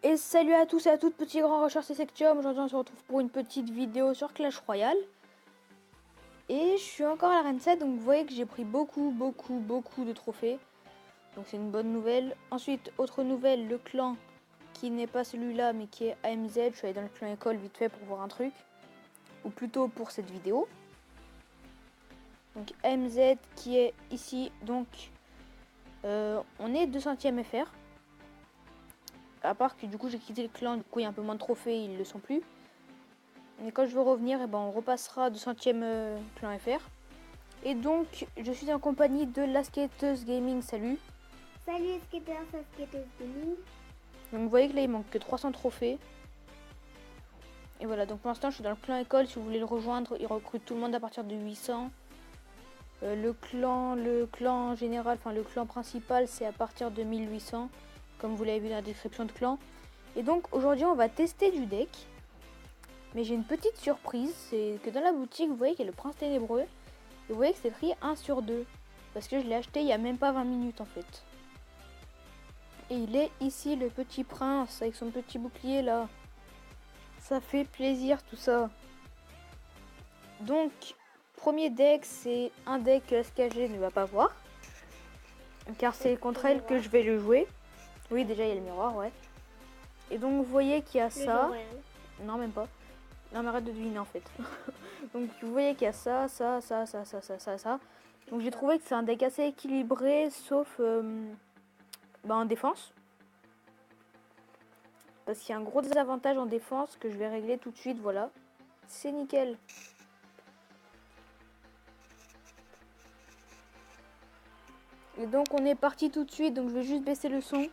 Et salut à tous et à toutes, petit grand Rocher, c'est Sectium. Aujourd'hui on se retrouve pour une petite vidéo sur Clash Royale. Et je suis encore à l'arène 7, donc vous voyez que j'ai pris beaucoup de trophées. Donc c'est une bonne nouvelle. Ensuite, autre nouvelle, le clan qui n'est pas celui-là mais qui est AMZ. Je suis allé dans le clan école vite fait pour voir un truc. Ou plutôt pour cette vidéo. Donc AMZ qui est ici, donc on est 200e FR. À part que du coup j'ai quitté le clan, du coup il y a un peu moins de trophées, ils ne le sont plus. Et quand je veux revenir, et ben on repassera 200e clan FR. Et donc je suis en compagnie de la skateuse gaming, salut. Salut skateurs, c'est skateuse gaming. Donc vous voyez que là il manque que 300 trophées. Et voilà, donc pour l'instant je suis dans le clan école, si vous voulez le rejoindre, il recrute tout le monde à partir de 800. Le clan général, enfin le clan principal c'est à partir de 1800, comme vous l'avez vu dans la description de clan. Et donc aujourd'hui on va tester du deck. Mais j'ai une petite surprise, c'est que dans la boutique vous voyez qu'il y a le prince ténébreux. Et vous voyez que c'est pris 1 sur 2. Parce que je l'ai acheté il n'y a même pas 20 minutes en fait. Et il est ici le petit prince avec son petit bouclier là. Ça fait plaisir tout ça. Donc premier deck, c'est un deck que SKG ne va pas voir. Car c'est contre elle que je vais le jouer. Oui, déjà il y a le miroir, ouais. Et donc vous voyez qu'il y a ça. Non, même pas. Non, mais arrête de deviner en fait. Donc vous voyez qu'il y a ça. Donc j'ai trouvé que c'est un deck assez équilibré, sauf en défense. Parce qu'il y a un gros désavantage en défense que je vais régler tout de suite, voilà. C'est nickel. Et donc on est parti tout de suite, donc je vais juste baisser le son.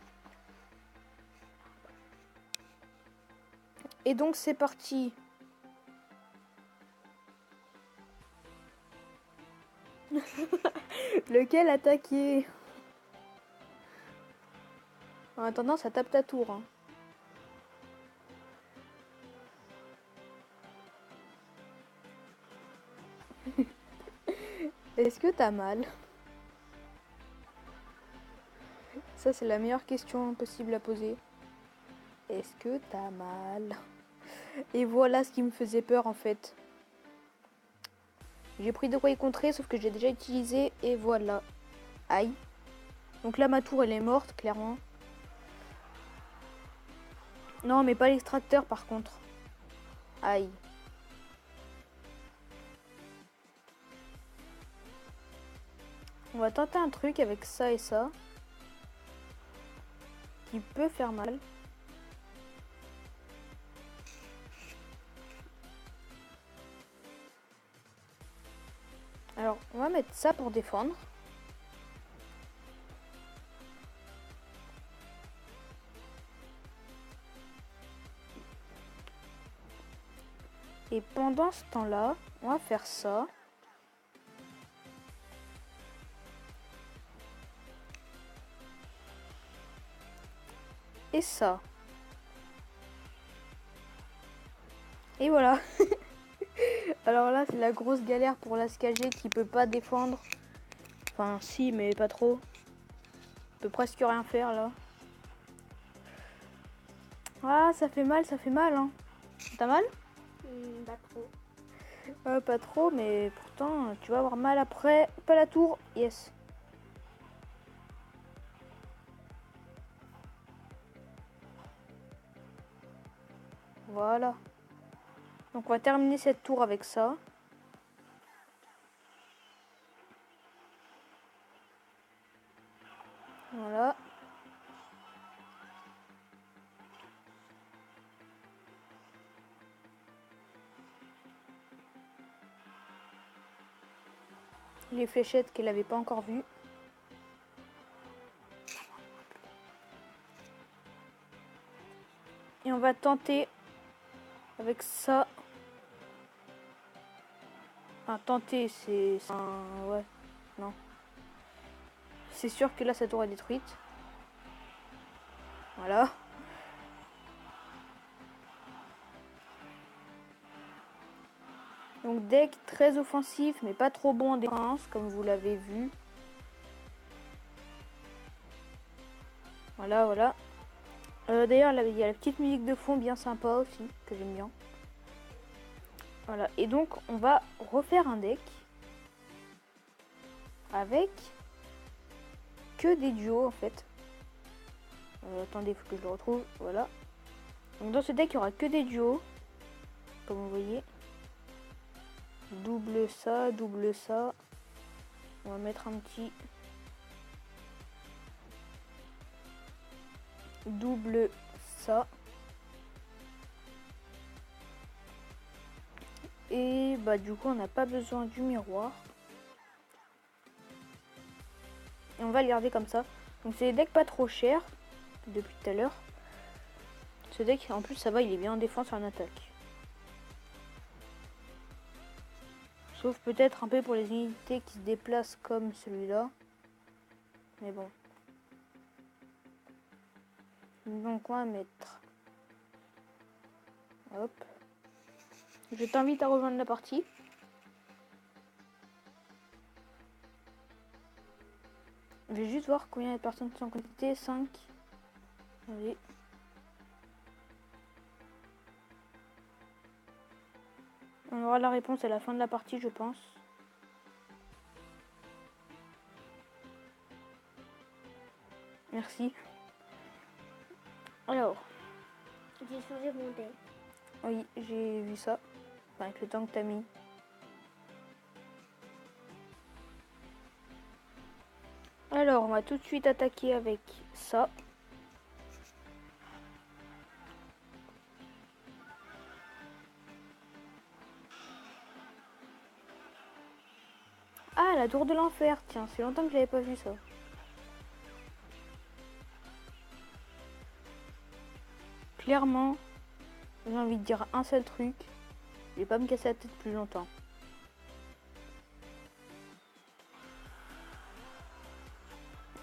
Et donc c'est parti. Lequel attaquer? En attendant, ça tape ta tour. Hein. Est-ce que t'as mal? Ça, c'est la meilleure question possible à poser. Est-ce que t'as mal? Et voilà ce qui me faisait peur en fait. J'ai pris de quoi y contrer, sauf que j'ai déjà utilisé et voilà. Aïe. Donc là, ma tour, elle est morte, clairement. Non, mais pas l'extracteur par contre. Aïe. On va tenter un truc avec ça et ça. Qui peut faire mal. Alors, on va mettre ça pour défendre. Et pendant ce temps-là, on va faire ça. Et ça. Et voilà. Alors là, c'est la grosse galère pour la SKG qui peut pas défendre. Enfin, si, mais pas trop. On peut presque rien faire là. Ah, ça fait mal, hein. T'as mal? Pas trop. Pas trop, mais pourtant, tu vas avoir mal après. Pas la tour, yes. Voilà. Donc on va terminer cette tour avec ça. Voilà. Les fléchettes qu'elle n'avait pas encore vues. Et on va tenter avec ça. Enfin, tenter, c'est un... Ouais, non. C'est sûr que là, sa tour est détruite. Voilà. Donc deck très offensif, mais pas trop bon en défense, comme vous l'avez vu. Voilà, voilà. D'ailleurs, là, il y a la petite musique de fond bien sympa aussi, que j'aime bien. Voilà, et donc on va refaire un deck avec que des duos en fait. Attendez, il faut que je le retrouve, voilà. Donc dans ce deck, il n'y aura que des duos, comme vous voyez. Double ça, double ça. On va mettre un petit double ça. Et bah du coup on n'a pas besoin du miroir. Et on va le garder comme ça. Donc c'est des decks pas trop chers depuis tout à l'heure. Ce deck en plus ça va, il est bien en défense et en attaque. Sauf peut-être un peu pour les unités qui se déplacent comme celui-là. Mais bon. Donc on va mettre... Hop. Je t'invite à rejoindre la partie. Je vais juste voir combien de personnes sont connectées. 5. Allez. On aura la réponse à la fin de la partie, je pense. Merci. Alors. J'ai changé mon deck. Oui, j'ai vu ça. Enfin, avec le temps que t'as mis. Alors, on va tout de suite attaquer avec ça. Ah, la tour de l'enfer. Tiens, c'est longtemps que j'avais pas vu ça. Clairement, j'ai envie de dire un seul truc. Je vais pas me casser la tête plus longtemps.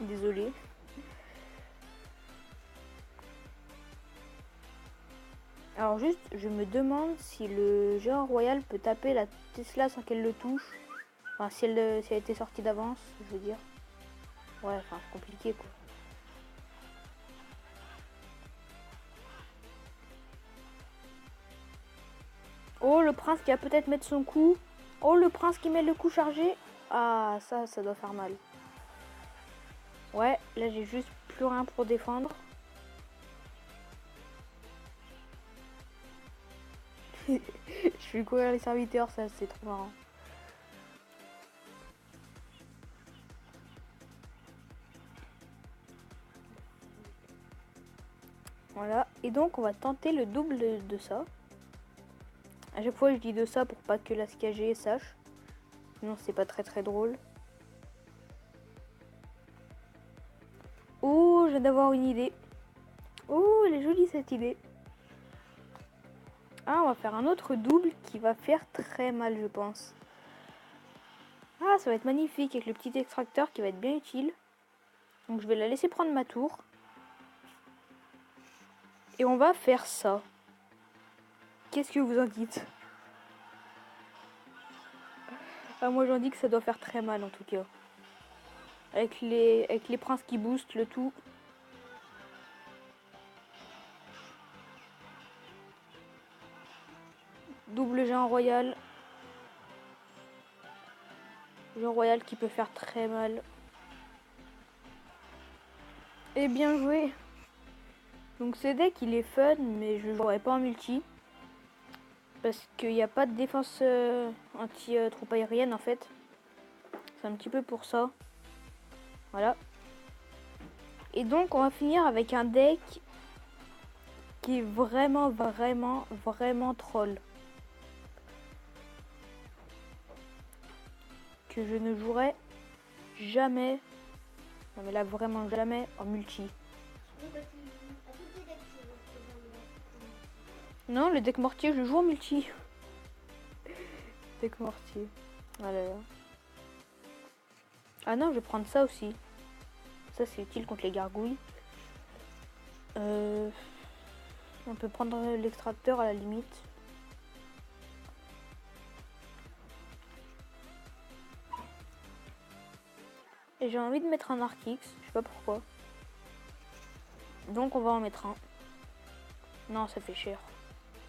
Désolée. Alors juste, je me demande si le géant royal peut taper la Tesla sans qu'elle le touche. Enfin, si elle a été sortie d'avance, je veux dire. Ouais, enfin, c'est compliqué, quoi. Oh, le prince qui va peut-être mettre son coup. Oh, le prince qui met le coup chargé. Ah, ça doit faire mal. Ouais, là, j'ai juste plus rien pour défendre. Je fais courir les serviteurs, ça, c'est trop marrant. Voilà, et donc on va tenter le double de ça. À chaque fois je dis de ça pour pas que la SKG sache. Sinon c'est pas très drôle. Oh, je viens d'avoir une idée. Oh, elle est jolie cette idée. Ah, on va faire un autre double qui va faire très mal, je pense. Ah, ça va être magnifique avec le petit extracteur qui va être bien utile. Donc je vais la laisser prendre ma tour. Et on va faire ça. Qu'est-ce que vous en dites? Ah, moi j'en dis que ça doit faire très mal en tout cas. Avec les princes qui boostent le tout. Double géant royal. Géant royal qui peut faire très mal. Et bien joué. Donc ce deck il est fun mais je jouerai pas en multi. Parce qu'il n'y a pas de défense anti-troupe aérienne en fait. C'est un petit peu pour ça. Voilà. Et donc on va finir avec un deck qui est vraiment troll. Que je ne jouerai jamais. Non mais là vraiment jamais en multi. Non, le deck mortier je joue en multi. Deck mortier. Ah là là. Ah non, je vais prendre ça aussi. Ça c'est utile contre les gargouilles. On peut prendre l'extracteur à la limite. Et j'ai envie de mettre un Arc X, je sais pas pourquoi. Donc on va en mettre un. Non, ça fait cher.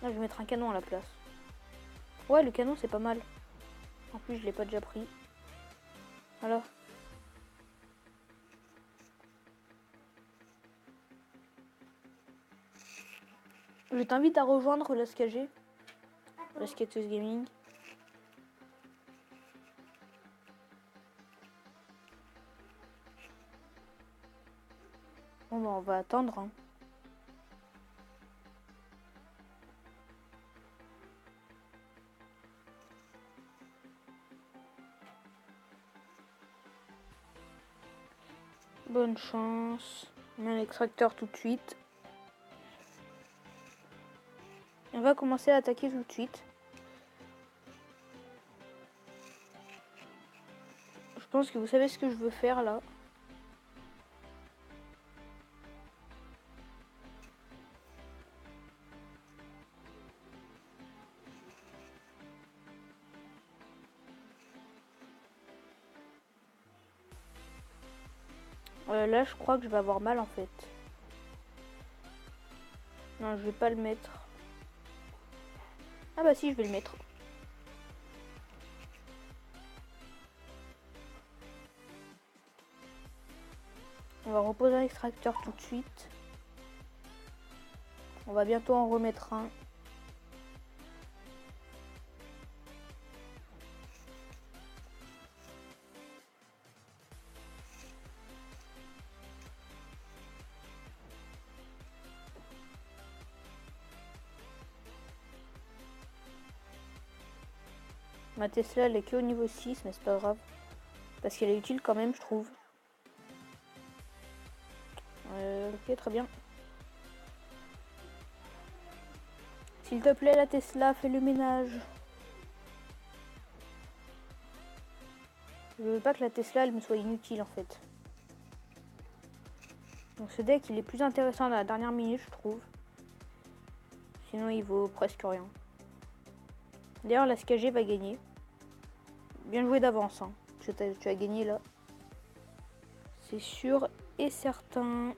Là, je vais mettre un canon à la place. Ouais, le canon, c'est pas mal. En plus, je l'ai pas déjà pris. Voilà. Je t'invite à rejoindre la SKG, la Skateuse Gaming. Bon, bah, on va attendre. Hein. Bonne chance. On met un extracteur tout de suite. On va commencer à attaquer tout de suite. Je pense que vous savez ce que je veux faire là. Là, je crois que je vais avoir mal en fait. Non, je vais pas le mettre. Ah bah si, je vais le mettre. On va reposer un extracteur tout de suite. On va bientôt en remettre un. Ma Tesla, elle est que au niveau 6, mais c'est pas grave. Parce qu'elle est utile quand même, je trouve. Ok, très bien. S'il te plaît, la Tesla, fais le ménage. Je veux pas que la Tesla, elle me soit inutile en fait. Donc ce deck, il est plus intéressant dans la dernière minute, je trouve. Sinon, il vaut presque rien. D'ailleurs, la SKG va gagner. Bien joué d'avance. Hein. Tu as gagné là. C'est sûr et certain.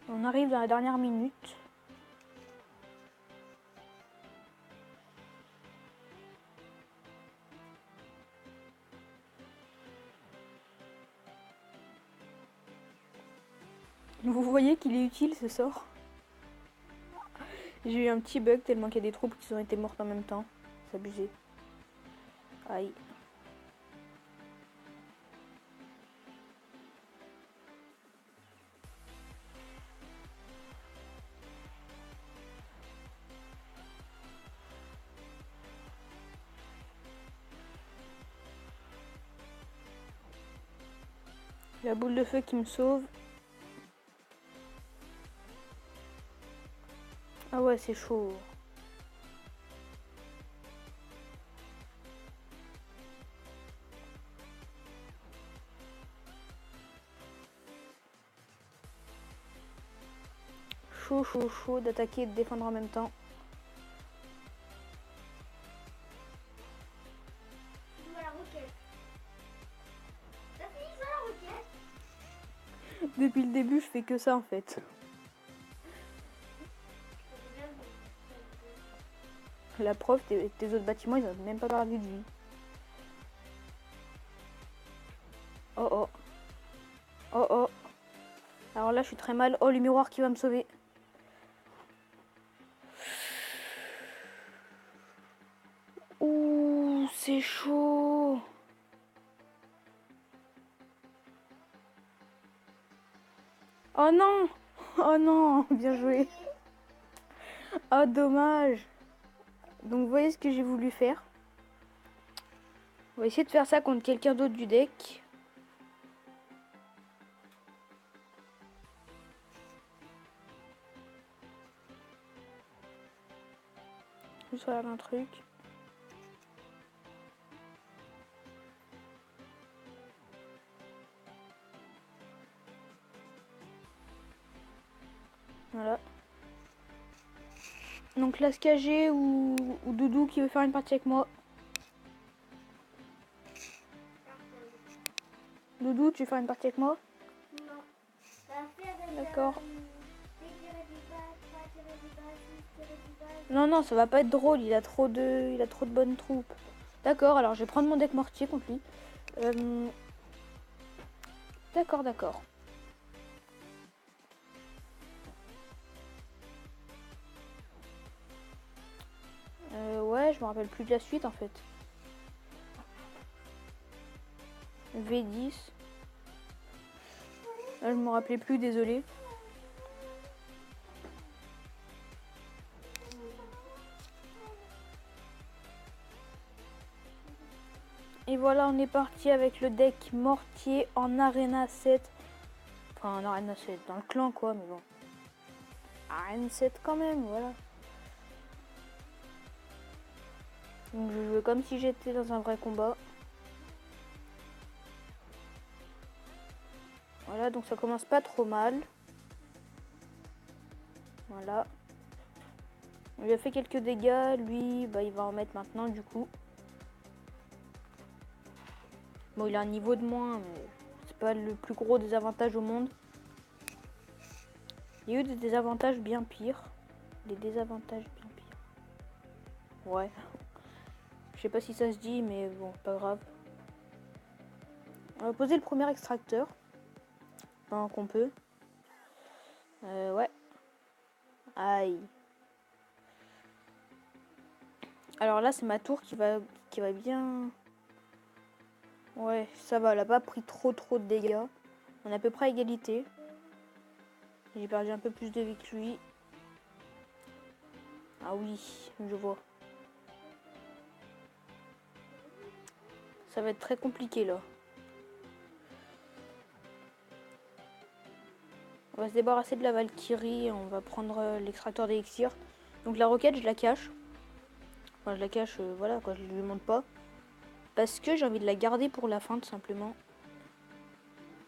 On arrive dans la dernière minute. Vous voyez qu'il est utile ce sort. J'ai eu un petit bug tellement qu'il y a des troupes qui ont été mortes en même temps. C'est abusé. Aïe. La boule de feu qui me sauve. Ah ouais, c'est chaud. Chaud d'attaquer et de défendre en même temps. Depuis le début, je fais que ça en fait. La preuve, tes autres bâtiments, ils n'ont même pas perdu de vie. Oh oh. Oh oh. Alors là, je suis très mal. Oh, le miroir qui va me sauver. Ouh, c'est chaud. Oh non. Oh non, bien joué. Oh, dommage. Donc, vous voyez ce que j'ai voulu faire. On va essayer de faire ça contre quelqu'un d'autre du deck. juste regarder un truc. Voilà. Donc là, SKG ou Doudou qui veut faire une partie avec moi. Doudou, tu veux faire une partie avec moi? Non. D'accord. Non, non, ça va pas être drôle, il a trop de bonnes troupes. D'accord, alors je vais prendre mon deck mortier contre lui. D'accord, d'accord. Ouais, je me rappelle plus de la suite en fait. V10. Là, je me rappelais plus, désolé. Et voilà, on est parti avec le deck mortier en Arena 7. Enfin, en Arena 7, dans le clan quoi, mais bon. Arena 7 quand même, voilà. Donc je joue comme si j'étais dans un vrai combat. Voilà, donc ça commence pas trop mal. Voilà. On lui a fait quelques dégâts, lui, bah, il va en mettre maintenant du coup. Bon, il a un niveau de moins, mais c'est pas le plus gros désavantage au monde. Il y a eu des désavantages bien pires. Des désavantages bien pires. Ouais. Je sais pas si ça se dit, mais bon, pas grave. On va poser le premier extracteur. Pendant qu'on peut. Ouais. Aïe. Alors là, c'est ma tour qui va bien... Ouais, ça va, elle a pas pris trop de dégâts. On est à peu près à égalité. J'ai perdu un peu plus de vie que lui. Ah oui, je vois. Ça va être très compliqué là. On va se débarrasser de la Valkyrie. On va prendre l'extracteur d'élixir. Donc la roquette, je la cache. Enfin, je la cache, voilà quoi, je lui montre pas. Parce que j'ai envie de la garder pour la fin, tout simplement.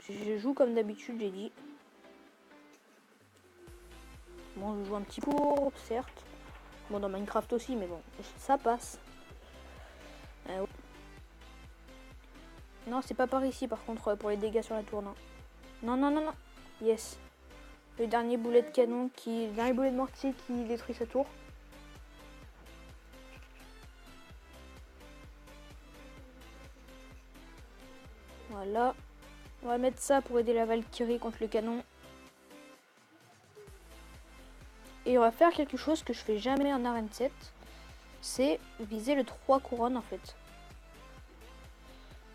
Je joue comme d'habitude, j'ai dit. Bon, je joue un petit pour, certes. Bon, dans Minecraft aussi, mais bon, ça passe. Non, c'est pas par ici, par contre, pour les dégâts sur la tour, non. Non, non, non, non. Yes. Le dernier boulet de canon le dernier boulet de mortier qui détruit sa tour. Voilà. On va mettre ça pour aider la Valkyrie contre le canon. Et on va faire quelque chose que je fais jamais en arène 7. C'est viser le 3 couronnes en fait.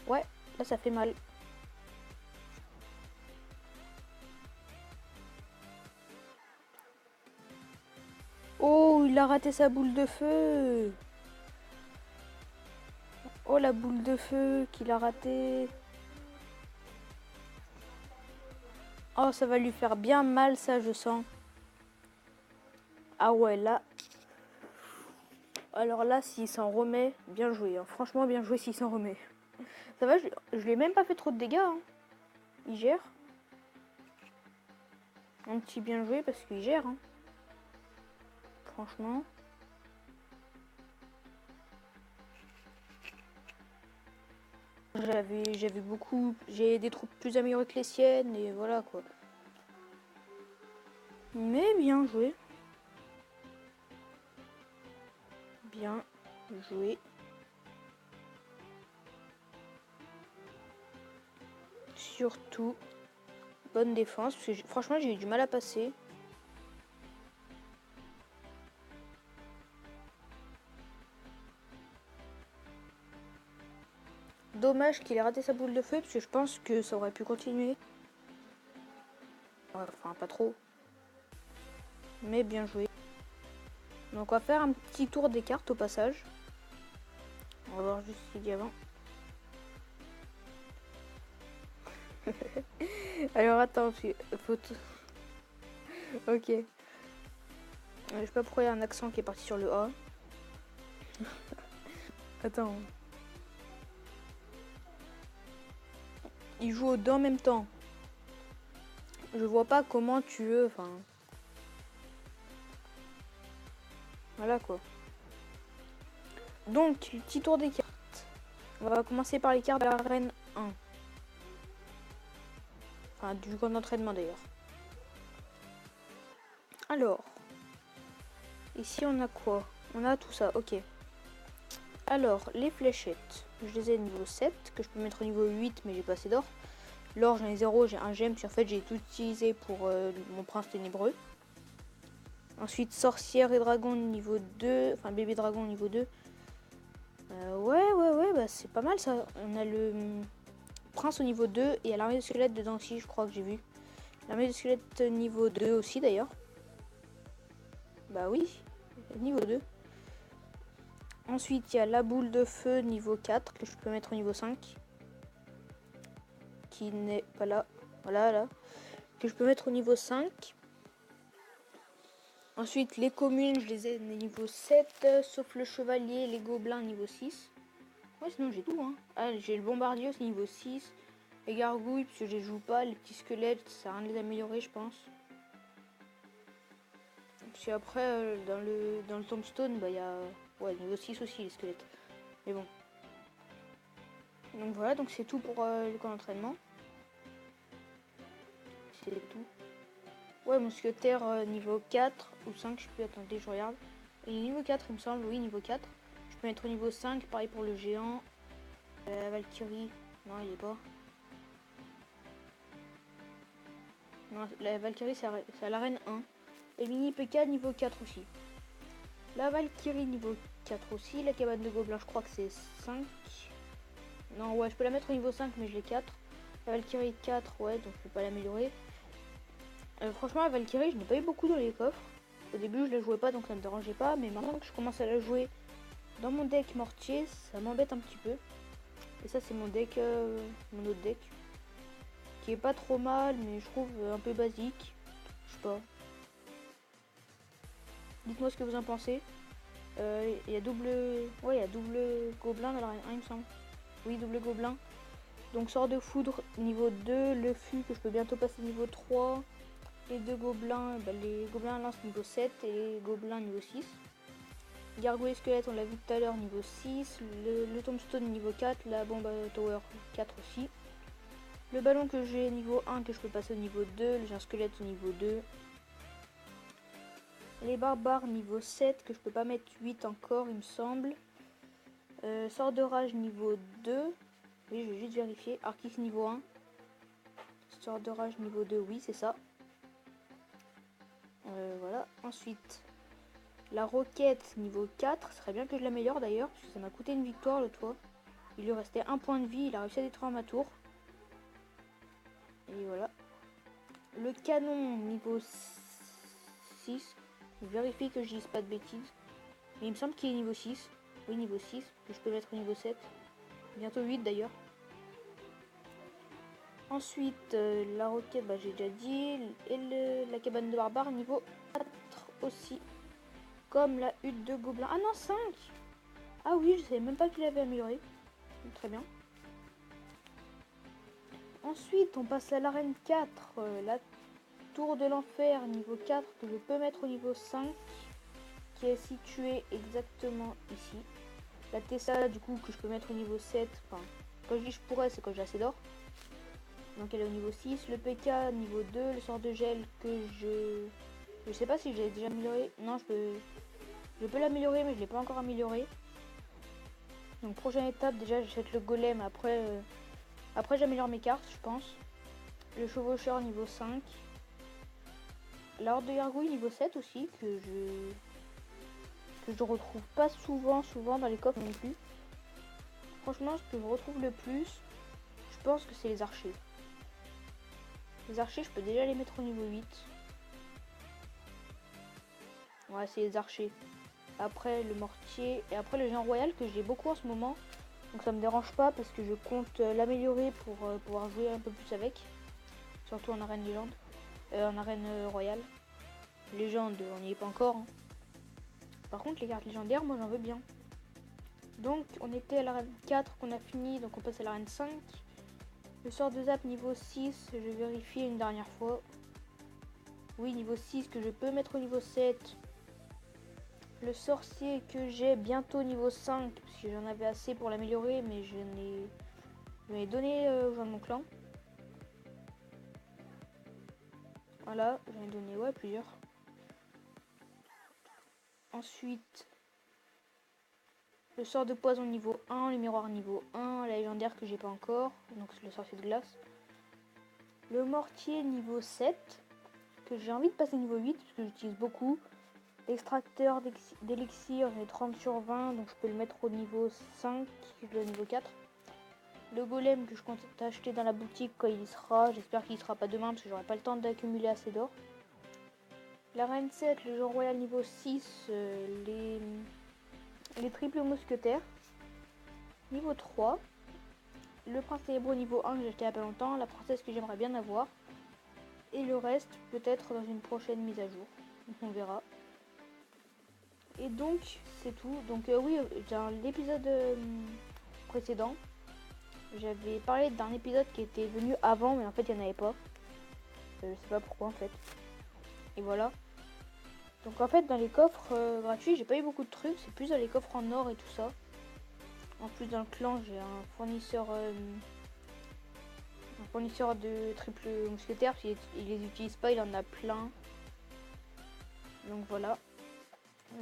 Ouais, là ça fait mal. Oh, il a raté sa boule de feu. Oh, la boule de feu qu'il a ratée. Oh, ça va lui faire bien mal, ça, je sens. Ah ouais, là. Alors là, s'il s'en remet, bien joué. Hein. Franchement, bien joué s'il s'en remet. Ça va, je lui ai même pas fait trop de dégâts. Hein. Il gère. Un petit bien joué parce qu'il gère. Hein. Franchement. J'avais beaucoup... J'ai des troupes plus améliorées que les siennes et voilà quoi. Mais bien joué. Bien joué. Surtout, bonne défense. Parce que franchement, j'ai eu du mal à passer. Dommage qu'il ait raté sa boule de feu. Parce que je pense que ça aurait pu continuer. Ouais, enfin, pas trop. Mais bien joué. Donc on va faire un petit tour des cartes au passage. On va voir juste ce qu'il dit avant. Alors attends, faut ok. Je sais pas pourquoi il y a un accent qui est parti sur le A. Attends. Il joue aux deux en même temps. Je vois pas comment tu veux, enfin... Voilà quoi. Donc, le petit tour des cartes. On va commencer par les cartes de l'arène 1. Enfin, du camp d'entraînement d'ailleurs. Alors. Ici, on a quoi? On a tout ça, ok. Alors, les fléchettes. Je les ai niveau 7, que je peux mettre au niveau 8, mais j'ai pas assez d'or. L'or, j'en ai 0, j'ai un gemme, puis en fait, j'ai tout utilisé pour mon prince ténébreux. Ensuite, sorcière et dragon niveau 2, enfin bébé dragon niveau 2. Ouais, bah c'est pas mal ça. On a le prince au niveau 2 et il y a l'armée de squelettes dedans aussi, je crois que j'ai vu. L'armée de squelettes niveau 2 aussi d'ailleurs. Bah oui, niveau 2. Ensuite, il y a la boule de feu niveau 4 que je peux mettre au niveau 5. Qui n'est pas là. Voilà, là. Que je peux mettre au niveau 5. Ensuite, les communes, je les ai niveau 7, sauf le chevalier et les gobelins niveau 6. Ouais, sinon j'ai tout, hein. Ah, j'ai le bombardier aussi niveau 6. Les gargouilles, parce que je les joue pas. Les petits squelettes, ça sert à rien de les améliorer, je pense. Puis après, dans le tombstone, bah il y a... Ouais, niveau 6 aussi, les squelettes. Mais bon. Donc voilà, donc c'est tout pour le camp d'entraînement. C'est tout. Ouais, mousquetaire niveau 4 ou 5, je sais plus, attendez, je regarde. Il est niveau 4, il me semble, oui, niveau 4. Je peux mettre au niveau 5, pareil pour le géant. La Valkyrie, non, il est pas. Non, la Valkyrie, c'est à l'arène 1. Et mini PK niveau 4 aussi. La Valkyrie niveau 4 aussi. La cabane de gobelins, je crois que c'est 5. Non, ouais, je peux la mettre au niveau 5, mais je l'ai 4. La Valkyrie 4, ouais, donc je peux pas l'améliorer. Franchement, la Valkyrie, je n'ai pas eu beaucoup dans les coffres. Au début, je la jouais pas, donc ça me dérangeait pas. Mais maintenant que je commence à la jouer dans mon deck mortier, ça m'embête un petit peu. Et ça, c'est mon deck, mon autre deck. Qui est pas trop mal, mais je trouve un peu basique. Je sais pas. Dites-moi ce que vous en pensez. Il y a double... Ouais, il y a double gobelin dans l'arène 1, il me semble. Oui, double gobelin. Donc sort de foudre niveau 2, le fût que je peux bientôt passer niveau 3. Les deux gobelins, bah, les gobelins lance niveau 7 et les gobelins niveau 6. Gargouille squelette, on l'a vu tout à l'heure, niveau 6. Le tombstone niveau 4, la bombe tower 4 aussi. Le ballon que j'ai niveau 1 que je peux passer au niveau 2, le géant squelette au niveau 2. Les barbares niveau 7 que je peux pas mettre 8 encore il me semble. Sort de rage niveau 2. Oui, je vais juste vérifier. Arcis niveau 1. Sort de rage niveau 2, oui c'est ça. Voilà. Ensuite, la roquette niveau 4. Ce serait bien que je l'améliore d'ailleurs, parce que ça m'a coûté une victoire le toit. Il lui restait un point de vie, il a réussi à détruire ma tour. Et voilà. Le canon niveau 6. Je vérifie que je dise pas de bêtises. Mais il me semble qu'il est niveau 6. Oui, niveau 6, que je peux mettre au niveau 7. Bientôt 8 d'ailleurs. Ensuite, la roquette, bah, j'ai déjà dit. Et la cabane de barbare, niveau 4 aussi. Comme la hutte de gobelin. Ah non, 5. Ah oui, je savais même pas qu'il avait amélioré. Très bien. Ensuite, on passe à l'arène 4. La tour de l'enfer, niveau 4, que je peux mettre au niveau 5. Qui est située exactement ici. La Tessa, du coup, que je peux mettre au niveau 7. Enfin, quand je dis je pourrais, c'est quand j'ai assez d'or. Donc elle est au niveau 6. Le PK niveau 2. Le sort de gel que je sais pas si j'ai déjà amélioré. Non, je peux l'améliorer, mais je l'ai pas encore amélioré. Donc prochaine étape, déjà j'achète le golem. Après j'améliore mes cartes, je pense. Le chevaucheur niveau 5. La horde de gargouille niveau 7 aussi, que je retrouve pas souvent dans les coffres non plus. Franchement, ce que je retrouve le plus, je pense que c'est les archers. Les archers, je peux déjà les mettre au niveau 8. Ouais, c'est les archers. Après le mortier et après le géant royal que j'ai beaucoup en ce moment. Donc ça me dérange pas parce que je compte l'améliorer pour pouvoir jouer un peu plus avec. Surtout en arène légende. En arène royale. Légende, on n'y est pas encore. Hein. Par contre, les cartes légendaires, moi j'en veux bien. Donc on était à l'arène 4 qu'on a fini, donc on passe à l'arène 5. Le sort de zap niveau 6, je vais vérifier une dernière fois. Oui, niveau 6 que je peux mettre au niveau 7. Le sorcier que j'ai bientôt niveau 5, parce que j'en avais assez pour l'améliorer, mais je l'ai donné aux gens de mon clan. Voilà, j'en ai donné ouais, plusieurs. Ensuite, le sort de poison niveau 1, le miroir niveau 1, la légendaire que j'ai pas encore, donc c'est le sorcier de glace. Le mortier niveau 7, que j'ai envie de passer niveau 8, parce que j'utilise beaucoup. L'extracteur d'élixir, j'ai 30 sur 20, donc je peux le mettre au niveau 5, je l'ai au niveau 4. Le golem que je compte acheter dans la boutique quand il y sera, j'espère qu'il y sera pas demain, parce que j'aurai pas le temps d'accumuler assez d'or. La reine 7, le genre royal niveau 6, les triples mousquetaires. Niveau 3, le prince ténébreux niveau 1 que j'ai acheté il y a pas longtemps, la princesse que j'aimerais bien avoir. Et le reste, peut-être dans une prochaine mise à jour. Donc on verra. Et donc, c'est tout. Donc oui, dans l'épisode précédent, j'avais parlé d'un épisode qui était venu avant, mais en fait, il n'y en avait pas. Je sais pas pourquoi, en fait. Et voilà. Donc en fait, dans les coffres gratuits, j'ai pas eu beaucoup de trucs. C'est plus dans les coffres en or et tout ça. En plus, dans le clan, j'ai un fournisseur de triple mousquetaire. Il les utilise pas, il en a plein. Donc voilà.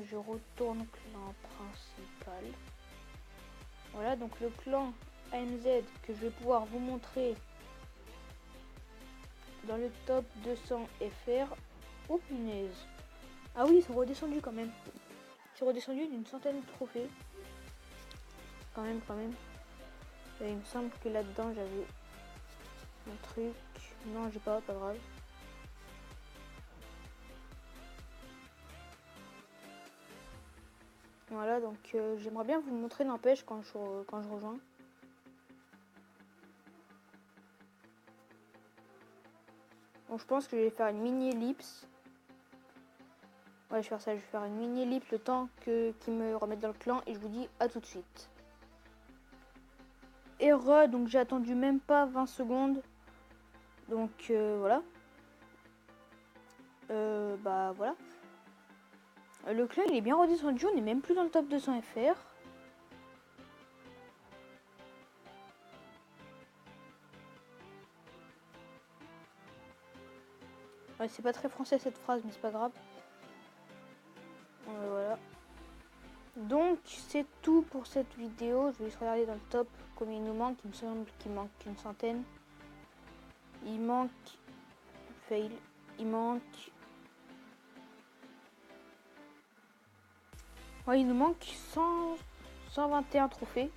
Je retourne au clan principal. Voilà, donc le clan AMZ que je vais pouvoir vous montrer dans le top 200 FR. Oh punaise. Ah oui, ils sont redescendus quand même. Ils sont redescendus d'une centaine de trophées. Quand même. Et il me semble que là-dedans j'avais un truc. Non, j'ai pas grave. Voilà, donc j'aimerais bien vous montrer n'empêche quand je rejoins. Bon, je pense que je vais faire une mini ellipse. Ouais, je vais faire ça, je vais faire une mini ellipse le temps qu'ils me remettent dans le clan et je vous dis à tout de suite. Et donc j'ai attendu même pas 20 secondes. Donc voilà. Bah voilà. Le clan il est bien redescendu, on est même plus dans le top 200 FR. Ouais, c'est pas très français cette phrase, mais c'est pas grave. Voilà. Donc c'est tout pour cette vidéo. Je vais juste regarder dans le top combien il nous manque. Il me semble qu'il manque une centaine. Il manque... Fail. Il manque... Ouais, il nous manque 121 trophées.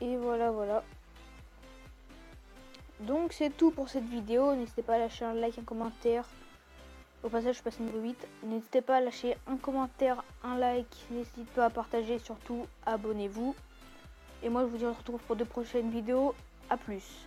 Et voilà. Donc c'est tout pour cette vidéo. N'hésitez pas à lâcher un like, un commentaire. Au passage, je passe au niveau 8. N'hésitez pas à lâcher un commentaire, un like. N'hésitez pas à partager. Surtout, abonnez-vous. Et moi, je vous dis on se retrouve pour de prochaines vidéos. A plus.